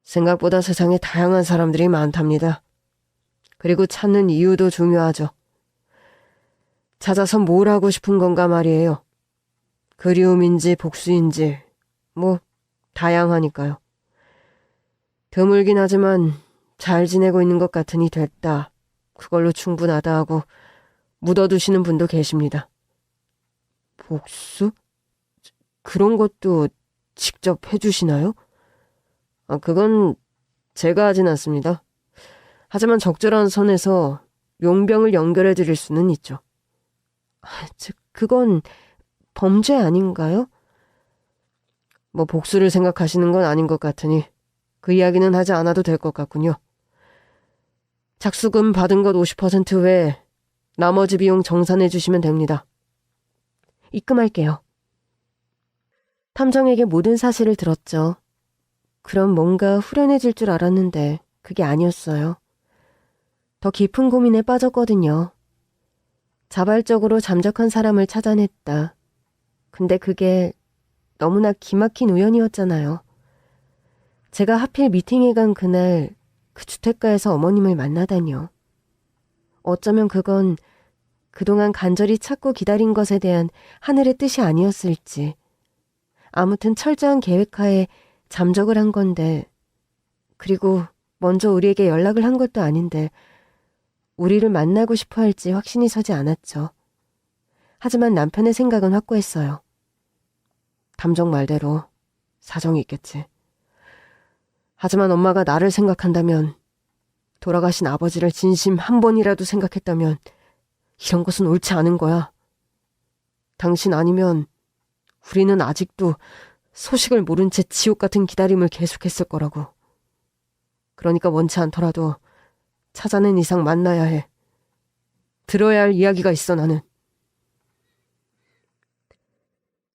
생각보다 세상에 다양한 사람들이 많답니다. 그리고 찾는 이유도 중요하죠. 찾아서 뭘 하고 싶은 건가 말이에요. 그리움인지 복수인지 뭐 다양하니까요. 드물긴 하지만 잘 지내고 있는 것 같으니 됐다. 그걸로 충분하다 하고 묻어두시는 분도 계십니다. 복수? 그런 것도 직접 해주시나요? 그건 제가 하진 않습니다. 하지만 적절한 선에서 용병을 연결해 드릴 수는 있죠. 그건 범죄 아닌가요? 뭐 복수를 생각하시는 건 아닌 것 같으니 그 이야기는 하지 않아도 될 것 같군요. 착수금 받은 것 50% 외에 나머지 비용 정산해 주시면 됩니다. 입금할게요. 탐정에게 모든 사실을 들었죠. 그럼 뭔가 후련해질 줄 알았는데 그게 아니었어요. 더 깊은 고민에 빠졌거든요. 자발적으로 잠적한 사람을 찾아냈다. 근데 그게 너무나 기막힌 우연이었잖아요. 제가 하필 미팅에 간 그날 그 주택가에서 어머님을 만나다니요. 어쩌면 그건 그동안 간절히 찾고 기다린 것에 대한 하늘의 뜻이 아니었을지. 아무튼 철저한 계획하에 잠적을 한 건데, 그리고 먼저 우리에게 연락을 한 것도 아닌데 우리를 만나고 싶어 할지 확신이 서지 않았죠. 하지만 남편의 생각은 확고했어요. 탐정 말대로 사정이 있겠지. 하지만 엄마가 나를 생각한다면, 돌아가신 아버지를 진심 한 번이라도 생각했다면 이런 것은 옳지 않은 거야. 당신 아니면 우리는 아직도 소식을 모른 채 지옥 같은 기다림을 계속했을 거라고. 그러니까 원치 않더라도 찾아낸 이상 만나야 해. 들어야 할 이야기가 있어, 나는.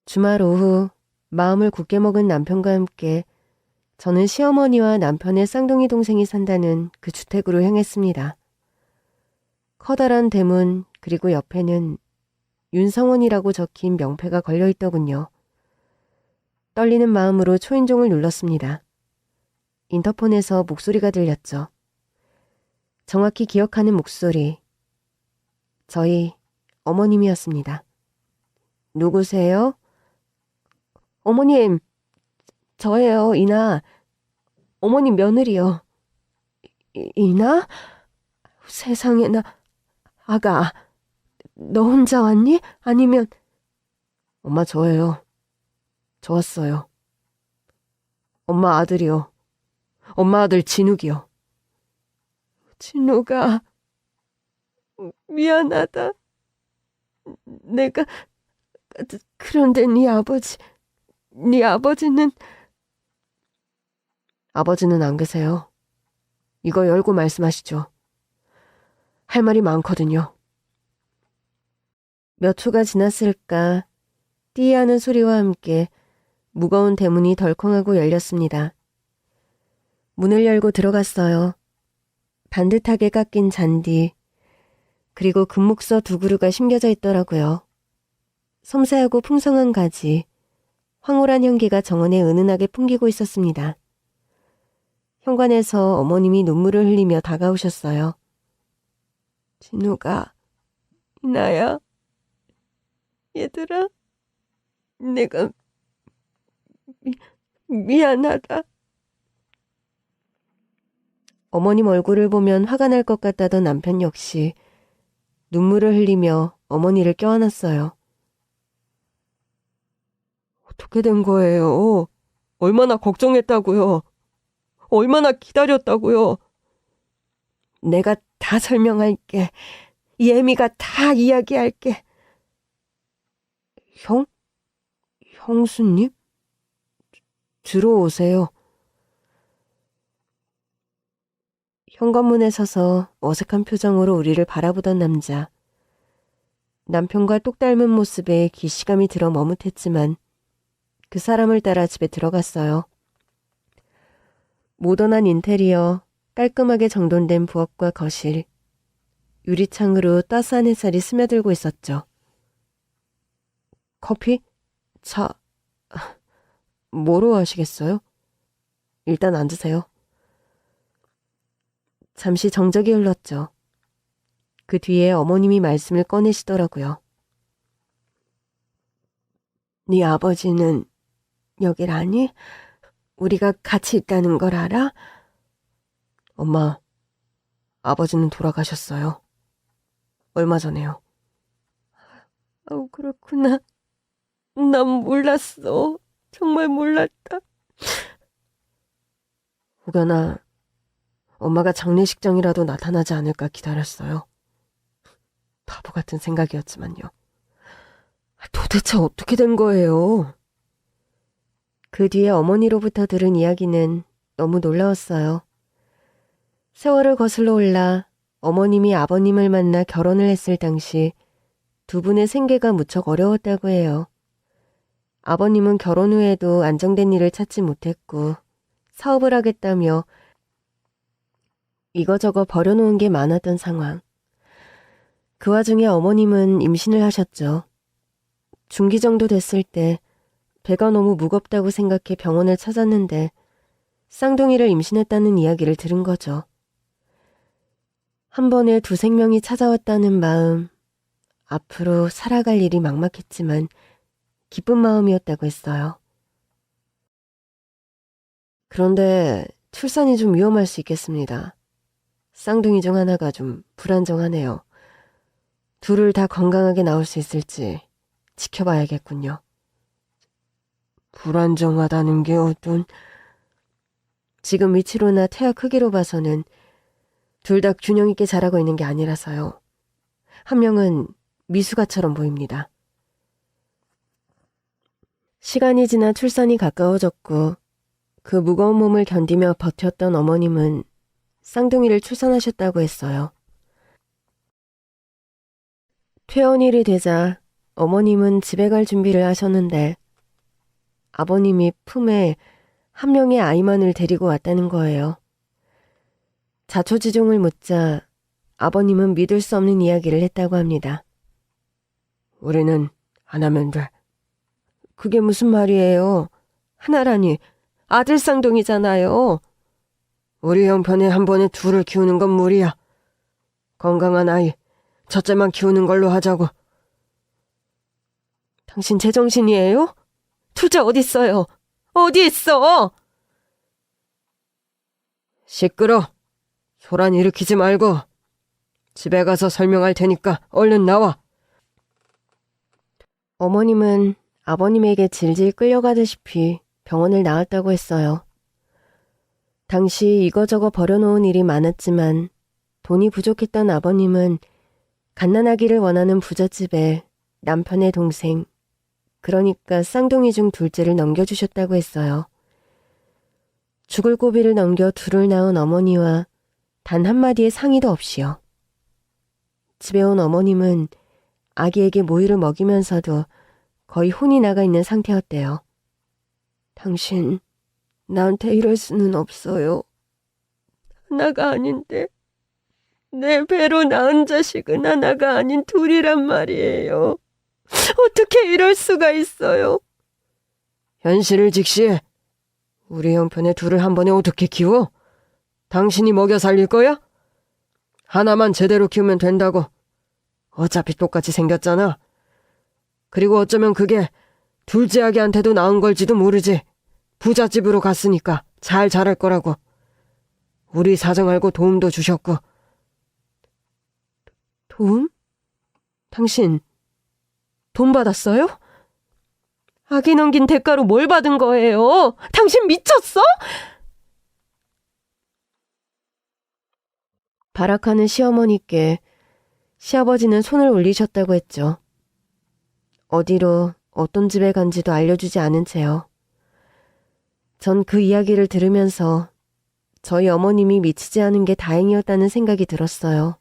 주말 오후 마음을 굳게 먹은 남편과 함께 저는 시어머니와 남편의 쌍둥이 동생이 산다는 그 주택으로 향했습니다. 커다란 대문 그리고 옆에는 윤성원이라고 적힌 명패가 걸려있더군요. 떨리는 마음으로 초인종을 눌렀습니다. 인터폰에서 목소리가 들렸죠. 정확히 기억하는 목소리. 저희 어머님이었습니다. 누구세요? 어머님, 저예요, 이나. 어머님 며느리요. 이나? 세상에나. 아가, 너 혼자 왔니? 아니면... 엄마, 저예요. 저 왔어요. 엄마 아들이요. 엄마 아들 진욱이요. 진욱아, 미안하다. 내가... 그런데 네 아버지는... 아버지는 안 계세요. 이거 열고 말씀하시죠. 할 말이 많거든요. 몇 호가 지났을까 띠하는 소리와 함께 무거운 대문이 덜컹하고 열렸습니다. 문을 열고 들어갔어요. 반듯하게 깎인 잔디, 그리고 금목서 두 그루가 심겨져 있더라고요. 섬세하고 풍성한 가지, 황홀한 향기가 정원에 은은하게 풍기고 있었습니다. 현관에서 어머님이 눈물을 흘리며 다가오셨어요. 진우가, 이나야, 얘들아, 내가 미안하다. 어머님 얼굴을 보면 화가 날 것 같다던 남편 역시 눈물을 흘리며 어머니를 껴안았어요. 어떻게 된 거예요? 얼마나 걱정했다고요? 얼마나 기다렸다고요? 내가 다 설명할게. 예미가 다 이야기할게. 형? 형수님? 들어오세요. 현관문에 서서 어색한 표정으로 우리를 바라보던 남자. 남편과 똑 닮은 모습에 기시감이 들어 머뭇했지만 그 사람을 따라 집에 들어갔어요. 모던한 인테리어, 깔끔하게 정돈된 부엌과 거실, 유리창으로 따스한 햇살이 스며들고 있었죠. 커피? 차? 뭐로 하시겠어요? 일단 앉으세요. 잠시 정적이 흘렀죠. 그 뒤에 어머님이 말씀을 꺼내시더라고요. 네 아버지는 여길 아니? 우리가 같이 있다는 걸 알아? 엄마, 아버지는 돌아가셨어요. 얼마 전에요. 그렇구나. 난 몰랐어. 정말 몰랐다. 혹여나 엄마가 장례식장이라도 나타나지 않을까 기다렸어요. 바보 같은 생각이었지만요. 도대체 어떻게 된 거예요? 그 뒤에 어머니로부터 들은 이야기는 너무 놀라웠어요. 세월을 거슬러 올라 어머님이 아버님을 만나 결혼을 했을 당시 두 분의 생계가 무척 어려웠다고 해요. 아버님은 결혼 후에도 안정된 일을 찾지 못했고 사업을 하겠다며 이거저거 버려놓은 게 많았던 상황. 그 와중에 어머님은 임신을 하셨죠. 중기 정도 됐을 때 배가 너무 무겁다고 생각해 병원을 찾았는데 쌍둥이를 임신했다는 이야기를 들은 거죠. 한 번에 두 생명이 찾아왔다는 마음, 앞으로 살아갈 일이 막막했지만 기쁜 마음이었다고 했어요. 그런데 출산이 좀 위험할 수 있겠습니다. 쌍둥이 중 하나가 좀 불안정하네요. 둘을 다 건강하게 나올 수 있을지 지켜봐야겠군요. 불안정하다는 게 어떤... 지금 위치로나 태아 크기로 봐서는 둘 다 균형 있게 자라고 있는 게 아니라서요. 한 명은 미숙아처럼 보입니다. 시간이 지나 출산이 가까워졌고 그 무거운 몸을 견디며 버텼던 어머님은 쌍둥이를 출산하셨다고 했어요. 퇴원일이 되자 어머님은 집에 갈 준비를 하셨는데 아버님이 품에 한 명의 아이만을 데리고 왔다는 거예요. 자초지종을 묻자 아버님은 믿을 수 없는 이야기를 했다고 합니다. 우리는 안 하면 돼. 그게 무슨 말이에요? 하나라니 아들 쌍둥이잖아요. 우리 형편에 한 번에 둘을 키우는 건 무리야. 건강한 아이, 첫째만 키우는 걸로 하자고. 당신 제정신이에요? 둘째 어딨어요? 어디 있어? 시끄러. 소란 일으키지 말고 집에 가서 설명할 테니까 얼른 나와. 어머님은 아버님에게 질질 끌려가다시피 병원을 나왔다고 했어요. 당시 이거저거 버려놓은 일이 많았지만 돈이 부족했던 아버님은 갓난아기를 원하는 부잣집에 남편의 동생, 그러니까 쌍둥이 중 둘째를 넘겨주셨다고 했어요. 죽을 고비를 넘겨 둘을 낳은 어머니와 단 한마디의 상의도 없이요. 집에 온 어머님은 아기에게 모유를 먹이면서도 거의 혼이 나가 있는 상태였대요. 당신, 나한테 이럴 수는 없어요. 하나가 아닌데 내 배로 낳은 자식은 하나가 아닌 둘이란 말이에요. 어떻게 이럴 수가 있어요? 현실을 직시해. 우리 형편에 둘을 한 번에 어떻게 키워? 당신이 먹여 살릴 거야? 하나만 제대로 키우면 된다고. 어차피 똑같이 생겼잖아. 그리고 어쩌면 그게 둘째 아기한테도 나은 걸지도 모르지. 부잣집으로 갔으니까 잘 자랄 거라고. 우리 사정 알고 도움도 주셨고. 도움? 당신 돈 받았어요? 아기 넘긴 대가로 뭘 받은 거예요? 당신 미쳤어? 발악하는 시어머니께 시아버지는 손을 올리셨다고 했죠. 어디로 어떤 집에 간지도 알려주지 않은 채요. 전 그 이야기를 들으면서 저희 어머님이 미치지 않은 게 다행이었다는 생각이 들었어요.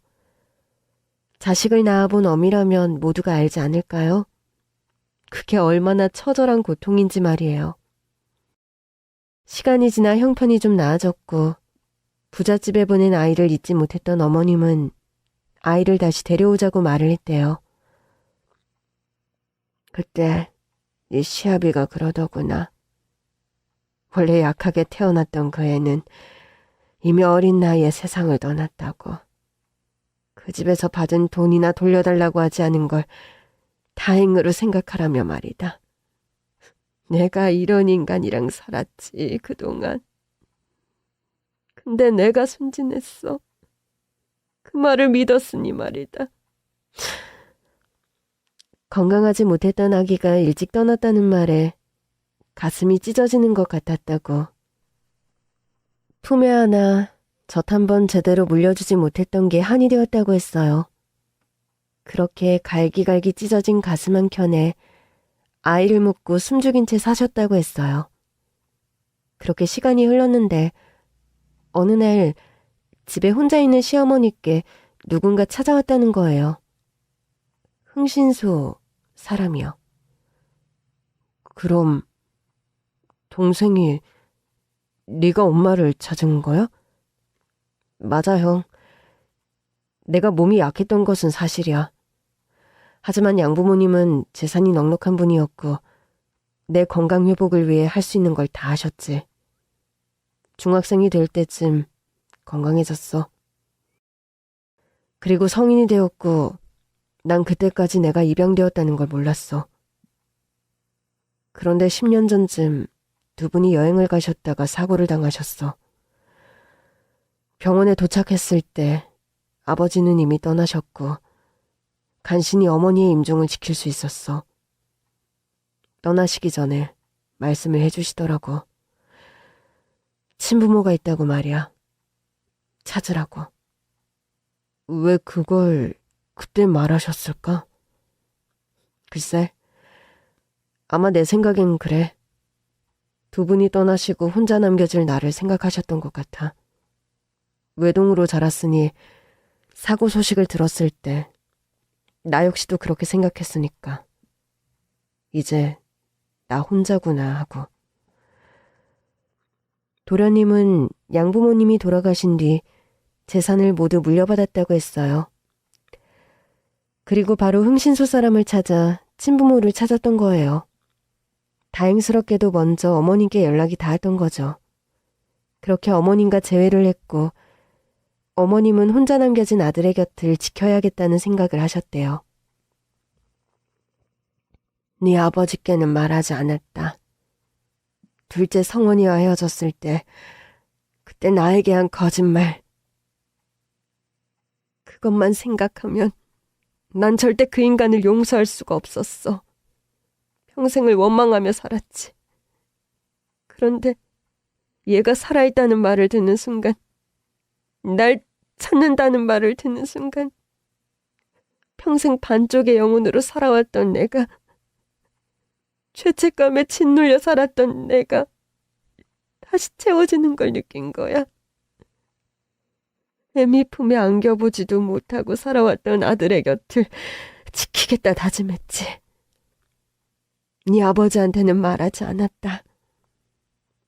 자식을 낳아본 어미라면 모두가 알지 않을까요? 그게 얼마나 처절한 고통인지 말이에요. 시간이 지나 형편이 좀 나아졌고 부잣집에 보낸 아이를 잊지 못했던 어머님은 아이를 다시 데려오자고 말을 했대요. 그때 네 시아비가 그러더구나. 원래 약하게 태어났던 그 애는 이미 어린 나이에 세상을 떠났다고. 그 집에서 받은 돈이나 돌려달라고 하지 않은 걸 다행으로 생각하라며 말이다. 내가 이런 인간이랑 살았지, 그동안. 근데 내가 순진했어. 그 말을 믿었으니 말이다. 건강하지 못했던 아기가 일찍 떠났다는 말에 가슴이 찢어지는 것 같았다고. 품에 안아 젖 한 번 제대로 물려주지 못했던 게 한이 되었다고 했어요. 그렇게 갈기갈기 찢어진 가슴 한켠에 아이를 묻고 숨죽인 채 사셨다고 했어요. 그렇게 시간이 흘렀는데 어느 날 집에 혼자 있는 시어머니께 누군가 찾아왔다는 거예요. 흥신소 사람이요. 그럼 동생이 네가 엄마를 찾은 거야? 맞아, 형. 내가 몸이 약했던 것은 사실이야. 하지만 양부모님은 재산이 넉넉한 분이었고 내 건강 회복을 위해 할 수 있는 걸 다 하셨지. 중학생이 될 때쯤 건강해졌어. 그리고 성인이 되었고 난 그때까지 내가 입양되었다는 걸 몰랐어. 그런데 10년 전쯤 두 분이 여행을 가셨다가 사고를 당하셨어. 병원에 도착했을 때 아버지는 이미 떠나셨고 간신히 어머니의 임종을 지킬 수 있었어. 떠나시기 전에 말씀을 해주시더라고. 친부모가 있다고 말이야. 찾으라고. 왜 그걸 그때 말하셨을까? 글쎄, 아마 내 생각엔 그래. 두 분이 떠나시고 혼자 남겨질 나를 생각하셨던 것 같아. 외동으로 자랐으니 사고 소식을 들었을 때 나 역시도 그렇게 생각했으니까. 이제 나 혼자구나 하고. 도련님은 양부모님이 돌아가신 뒤 재산을 모두 물려받았다고 했어요. 그리고 바로 흥신소 사람을 찾아 친부모를 찾았던 거예요. 다행스럽게도 먼저 어머님께 연락이 닿았던 거죠. 그렇게 어머님과 재회를 했고 어머님은 혼자 남겨진 아들의 곁을 지켜야겠다는 생각을 하셨대요. 네 아버지께는 말하지 않았다. 둘째 성원이와 헤어졌을 때 그때 나에게 한 거짓말. 그것만 생각하면 난 절대 그 인간을 용서할 수가 없었어. 평생을 원망하며 살았지. 그런데 얘가 살아있다는 말을 듣는 순간, 날 찾는다는 말을 듣는 순간, 평생 반쪽의 영혼으로 살아왔던 내가, 죄책감에 짓눌려 살았던 내가 다시 채워지는 걸 느낀 거야. 애미 품에 안겨보지도 못하고 살아왔던 아들의 곁을 지키겠다 다짐했지. 네 아버지한테는 말하지 않았다.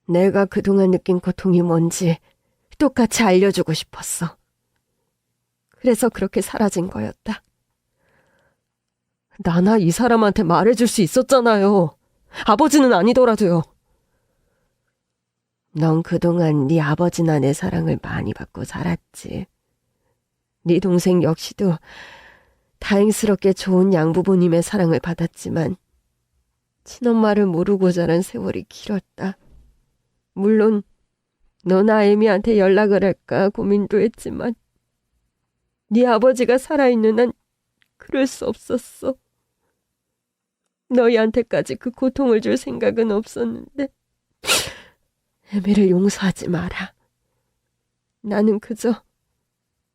내가 그동안 느낀 고통이 뭔지 똑같이 알려주고 싶었어. 그래서 그렇게 사라진 거였다. 나나 이 사람한테 말해줄 수 있었잖아요. 아버지는 아니더라도요. 넌 그동안 네 아버지나 내 사랑을 많이 받고 살았지. 네 동생 역시도 다행스럽게 좋은 양부모님의 사랑을 받았지만 친엄마를 모르고 자란 세월이 길었다. 물론 너나 애미한테 연락을 할까 고민도 했지만 네 아버지가 살아있는 한 그럴 수 없었어. 너희한테까지 그 고통을 줄 생각은 없었는데 애미를 용서하지 마라. 나는 그저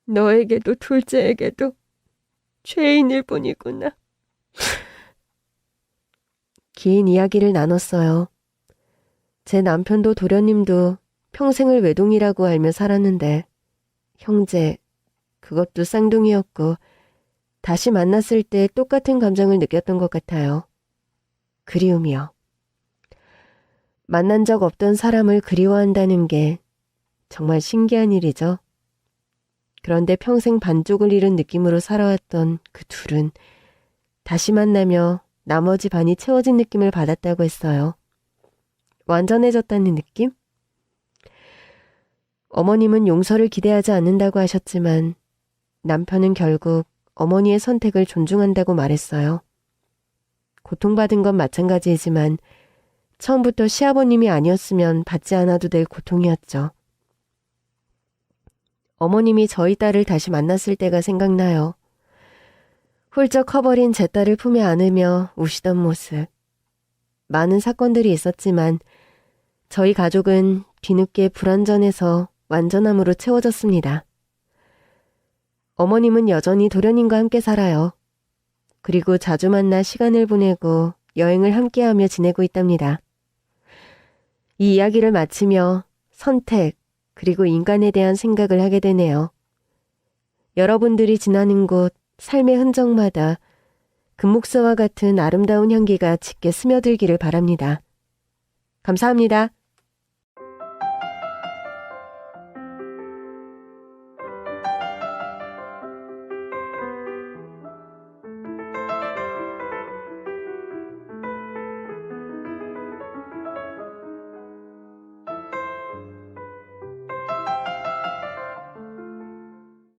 너에게도 둘째에게도 죄인일 뿐이구나. 긴 이야기를 나눴어요. 제 남편도 도련님도 평생을 외동이라고 알며 살았는데 형제, 그것도 쌍둥이였고 다시 만났을 때 똑같은 감정을 느꼈던 것 같아요. 그리움이요. 만난 적 없던 사람을 그리워한다는 게 정말 신기한 일이죠. 그런데 평생 반쪽을 잃은 느낌으로 살아왔던 그 둘은 다시 만나며 나머지 반이 채워진 느낌을 받았다고 했어요. 완전해졌다는 느낌? 어머님은 용서를 기대하지 않는다고 하셨지만 남편은 결국 어머니의 선택을 존중한다고 말했어요. 고통받은 건 마찬가지이지만 처음부터 시아버님이 아니었으면 받지 않아도 될 고통이었죠. 어머님이 저희 딸을 다시 만났을 때가 생각나요. 훌쩍 커버린 제 딸을 품에 안으며 우시던 모습. 많은 사건들이 있었지만 저희 가족은 뒤늦게 불완전해서 완전함으로 채워졌습니다. 어머님은 여전히 도련님과 함께 살아요. 그리고 자주 만나 시간을 보내고 여행을 함께하며 지내고 있답니다. 이 이야기를 마치며 선택, 그리고 인간에 대한 생각을 하게 되네요. 여러분들이 지나는 곳, 삶의 흔적마다 금목서와 같은 아름다운 향기가 짙게 스며들기를 바랍니다. 감사합니다.